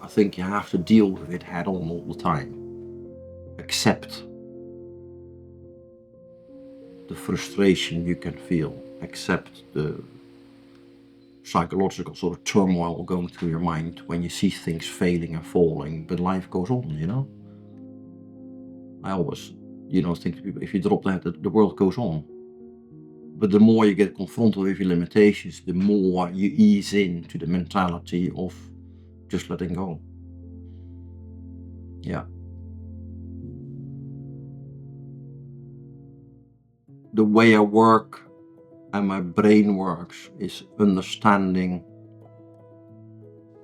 I think you have to deal with it head on all the time. Accept the frustration you can feel. Accept the psychological sort of turmoil going through your mind when you see things failing and falling, but life goes on, I always, think to people, if you drop that, the world goes on. But the more you get confronted with your limitations, the more you ease into the mentality of just letting go. Yeah. The way I work and my brain works is understanding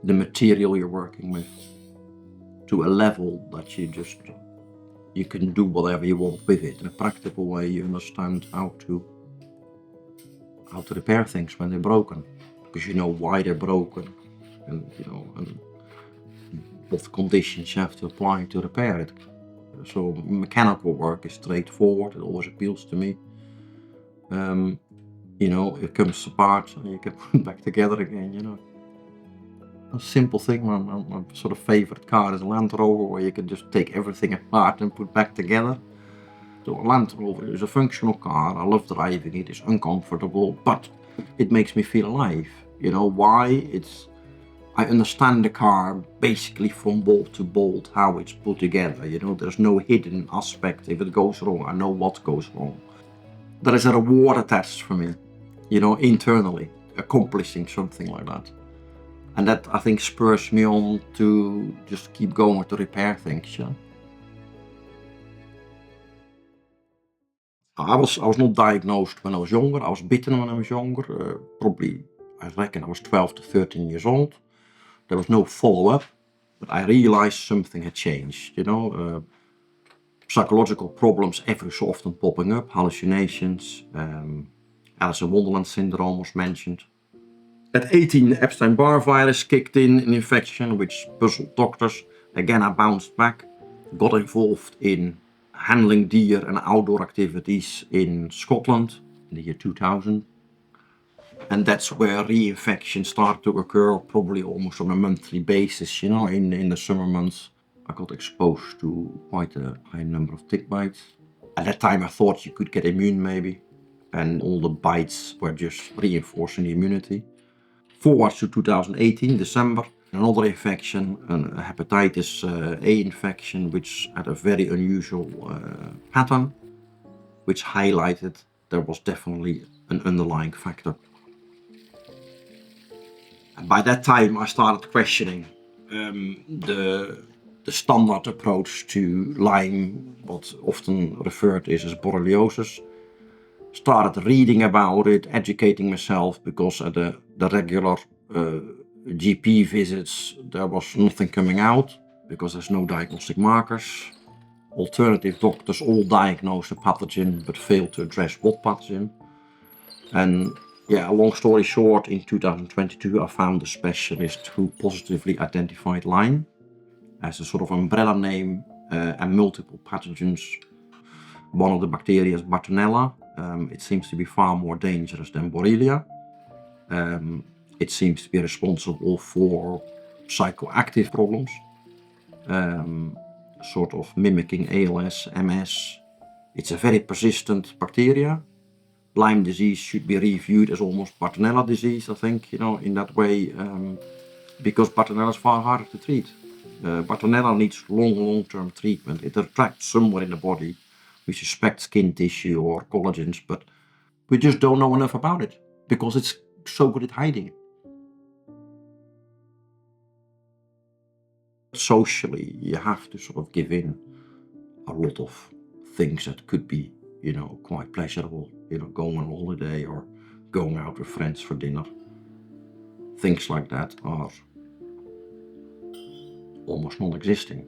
the material you're working with to a level that you can do whatever you want with it. In a practical way, you understand how to repair things when they're broken, because you know why they're broken, and and what conditions you have to apply to repair it. So mechanical work is straightforward. It always appeals to me. It comes apart and you can put it back together again. A simple thing. My sort of favorite car is a Land Rover, where you can just take everything apart and put back together. So a Land Rover is a functional car. I love driving it. It's uncomfortable, but it makes me feel alive. Why? I understand the car basically from bolt to bolt, how it's put together. There's no hidden aspect. If it goes wrong, I know what goes wrong. There is a reward attached for me, internally, accomplishing something like that. And that, I think, spurs me on to just keep going to repair things. I was not diagnosed when I was younger. I was bitten when I was younger. Probably, I reckon I was 12 to 13 years old. There was no follow-up, but I realized something had changed. Psychological problems every so often popping up, hallucinations, Alice in Wonderland syndrome was mentioned. At 18, the Epstein-Barr virus kicked in, an infection which puzzled doctors. Again, I bounced back, got involved in handling deer and outdoor activities in Scotland in the year 2000. And that's where reinfections started to occur, probably almost on a monthly basis, in the summer months. I got exposed to quite a high number of tick bites. At that time, I thought you could get immune maybe, and all the bites were just reinforcing the immunity. Forward to 2018, December, another infection, a hepatitis A infection, which had a very unusual pattern, which highlighted there was definitely an underlying factor. And by that time, I started questioning the standard approach to Lyme, what's often referred to as borreliosis. Started reading about it, educating myself, because at the regular GP visits there was nothing coming out, because there's no diagnostic markers. Alternative doctors all diagnosed a pathogen but failed to address what pathogen. And long story short, in 2022 I found a specialist who positively identified Lyme as a sort of umbrella name, and multiple pathogens. One of the bacteria is Bartonella. It seems to be far more dangerous than Borrelia. It seems to be responsible for psychoactive problems, sort of mimicking ALS, MS. It's a very persistent bacteria. Lyme disease should be reviewed as almost Bartonella disease, I think, in that way, because Bartonella is far harder to treat. Bartonella needs long-term treatment. It attracts somewhere in the body. We suspect skin tissue or collagens, but we just don't know enough about it because it's so good at hiding. Socially, you have to sort of give in a lot of things that could be, quite pleasurable, going on holiday or going out with friends for dinner. Things like that are almost non-existing.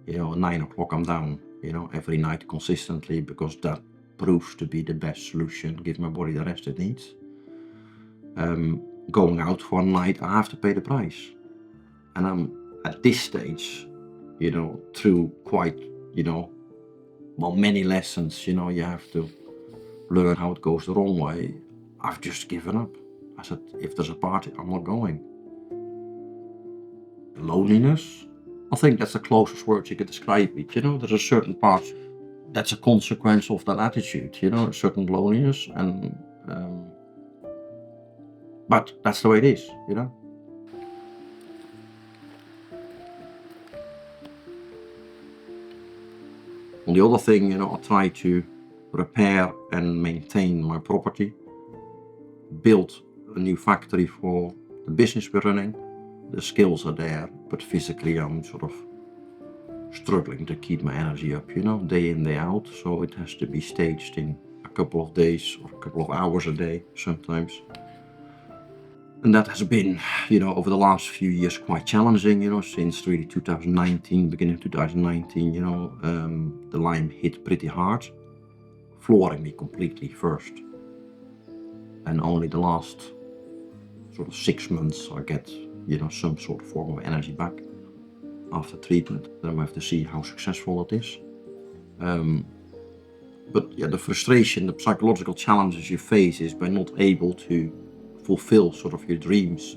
At 9 o'clock I'm down, every night consistently, because that proves to be the best solution, give my body the rest it needs. Going out for a night, I have to pay the price. And I'm at this stage, through quite, many lessons, you have to learn how it goes the wrong way. I've just given up. I said, if there's a party, I'm not going. Loneliness. I think that's the closest word you could describe it. There's a certain part that's a consequence of that attitude, a certain loneliness, and but that's the way it is. On the other thing, I try to repair and maintain my property, build a new factory for the business we're running. The skills are there, but physically I'm sort of struggling to keep my energy up, day in, day out. So it has to be staged in a couple of days or a couple of hours a day sometimes. And that has been, over the last few years quite challenging, since really 2019, beginning of 2019, the Lyme hit pretty hard, flooring me completely first. And only the last sort of 6 months I get, some sort of form of energy back after treatment. Then we have to see how successful it is. But yeah, the frustration, the psychological challenges you face is by not able to fulfill sort of your dreams.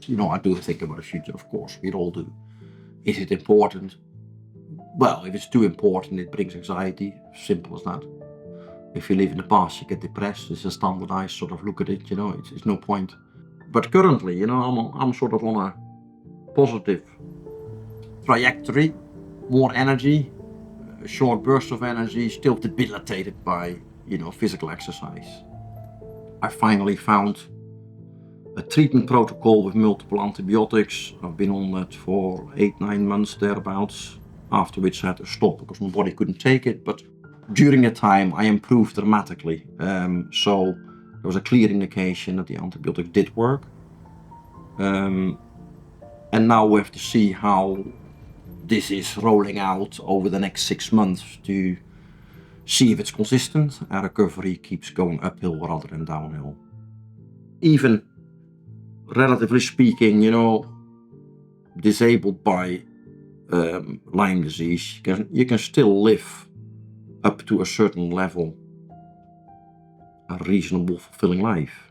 I do think about the future, of course, we all do. Is it important? Well, if it's too important, it brings anxiety, simple as that. If you live in the past, you get depressed. It's a standardized sort of look at it, it's no point. But currently, I'm sort of on a positive trajectory, more energy, a short burst of energy, still debilitated by, physical exercise. I finally found a treatment protocol with multiple antibiotics. I've been on that for 8-9 months thereabouts, after which I had to stop because my body couldn't take it. But during that time, I improved dramatically. So there was a clear indication that the antibiotics did work. And now we have to see how this is rolling out over the next 6 months to see if it's consistent and recovery keeps going uphill rather than downhill. Even relatively speaking, disabled by Lyme disease, you can still live up to a certain level a reasonable, fulfilling life.